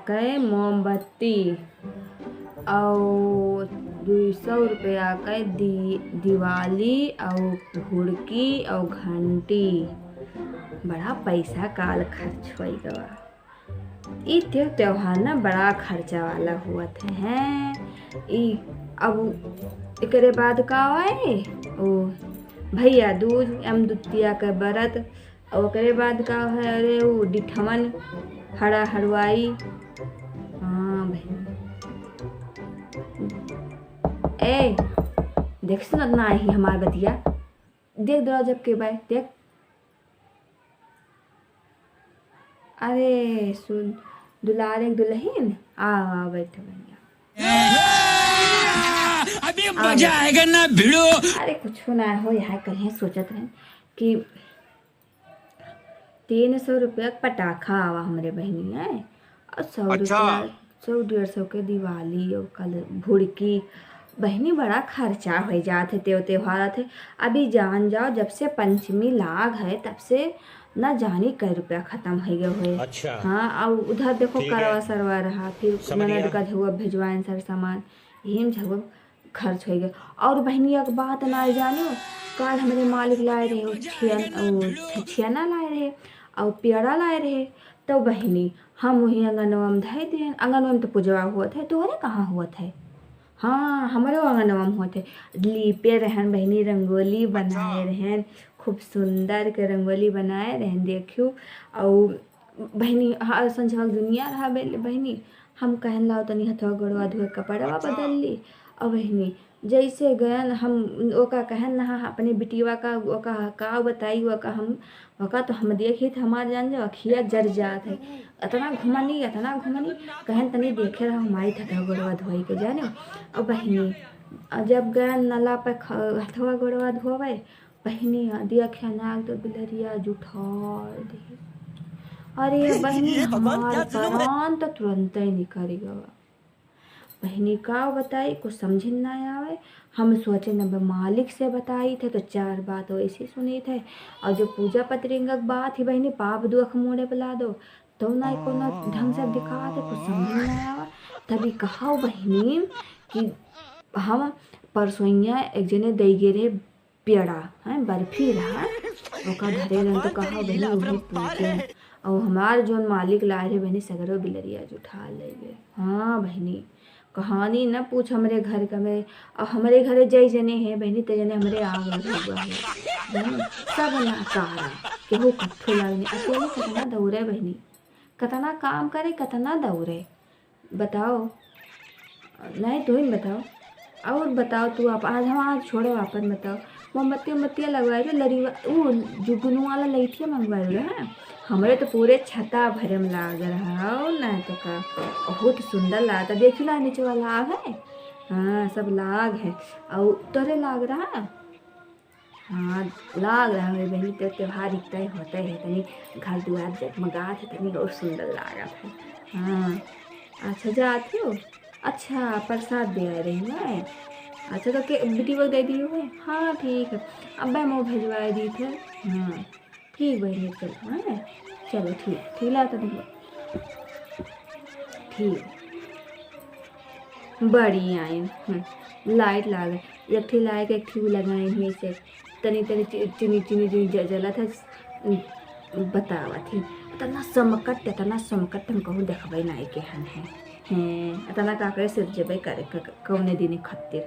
के मोमबत्ती और 200 रुपया के दिवाली और घुड़की और घंटी। बड़ा पैसा काल खर्च हो गवा। ई त्योहार ना बड़ा खर्चा वाला हुआ थे हैं। अब एकरे बाद का आए ओ भैया दूज एम दुतिया के व्रत और ओकरे बाद का है अरे वो डिठमन हरा हरवाई। हाँ भाई ए देख सुन ना ही हमार बतिया देख दो जब के भाई देख। अरे सुन दुलारे दुल्हन आ बैठ भैया अभी मजा आएगा ना भिड़ो। अरे कुछ ना हो यहाँ कहीं सोचत रहे कि 300 रुपया पटाखा आवा हमारे बहनी है और 100 रुपया 100-150 के दिवाली और कल भुड़की। बहनी बड़ा खर्चा हो जाते त्योहार थे। अभी जान जाओ जब से पंचमी लाग है तब से ना जानी कई रुपया खत्म हो गए हुए। अच्छा। हाँ और उधर देखो करवा सरवा रहा फिर ननद का झुआ भिजवाएं सर सामान यही में झुआ खर्च हो गया। और बहनी एक बात ना जानो कल हमारे मालिक लाए रहे वो छियाना लाए रहे और प्यारा लाए रहे। तो बहनी हम वही अंगनवा में धए थे। अंगनवा में तो पूजवा हुआ थे तोहरे कहाँ हुआ थे। हाँ हमारे अंगनवा में हुआ थे। लीपे रहन बहनी रंगोली बनाए रहन खूब सुंदर के रंगोली बनाए रहन देखियो। और बहनी हाँ संझवा दुनिया रहा बहनी हम कहन लाओ तनी हथवा गोड़वा धोए कपड़वा बदल ली। और बहनी जैसे गयन हम ओका कहन ना अपने बिटिया का ओका का बताई ओका हम ओका तो हम देखी थे हमारे जान जो अखिया जर जात है। इतना घुमनी कहन तनी देखे रहा हमारी हथवा गोड़वा धोई के जाने। और बहनी जब गयन नला पे हथवा गोड़वा धोवे बहनी देखे नाग तो बिलरिया जुठार दे। अरे बहनी हमार प्राण तो तुरंत ही निकल गया। बहनी का बताई कुछ समझ ना आवे। हम सोचे न मालिक से बताई थे तो 4 बात वैसे सुनी थे। और जो पूजा पत्रिंग बात ही बहनी पाप दुख मोड़े बुला दो तो ना को ढंग से दिखा दे कुछ समझ ना आवा। तभी कहा बहनी कि हम परसोइया एक जने दे गे रहे पेड़ा है बर्फी रहा ओका धरे रहे तो कहा बहनी वही पूछे और हमार जो मालिक लाए रहे बहनी सगरो बिलरिया जुठा ले गए। हाँ बहनी कहानी न पूछ हमारे घर का में। और हमारे घर जय जने हैं बहनी ते जने हमारे आग लगा है बहनी सब ना कारा केहू कट्ठू लगने अकेले कितना दौड़े बहनी कितना काम करे कितना दौड़े बताओ। नहीं तू ही बताओ और बताओ तू आप आज हम आज छोड़ो अपन बताओ। मोमबत्तियाँ लगवाए थे लरीवा वो जुगनू वाला लैठिया मंगवाए रहे हैं हमारे तो पूरे छता भरम लाग रहा हो ना तो का बहुत सुंदर लागता देखी ला नीचे वाला लाग है। हाँ सब लाग है और तोरे लाग रहा है। हाँ लाग रहा मेरी बहनी तो त्योहार इतना ही होता है तनी घर दुआर जगमगात है तनी और सुंदर लागा है। हाँ अच्छा जाती हो अच्छा प्रसाद दे रही मैं अच्छा तो के बेटी को दे दी हो। हाँ ठीक है अब मैं मुँह भिजवा दी थे। हाँ ठीक बहनी चलो हाँ चलो ठीक लाता देखो ठीक बड़ी आई लाइट लागे एक ठी लाइट एक ठी लगाए हुई से तनी चीनी जला था बतावा थी इतना समकट हम कहूँ देखबे ना के हन है इतना का करे सिर जेबे करे कौने दिन खत्ते।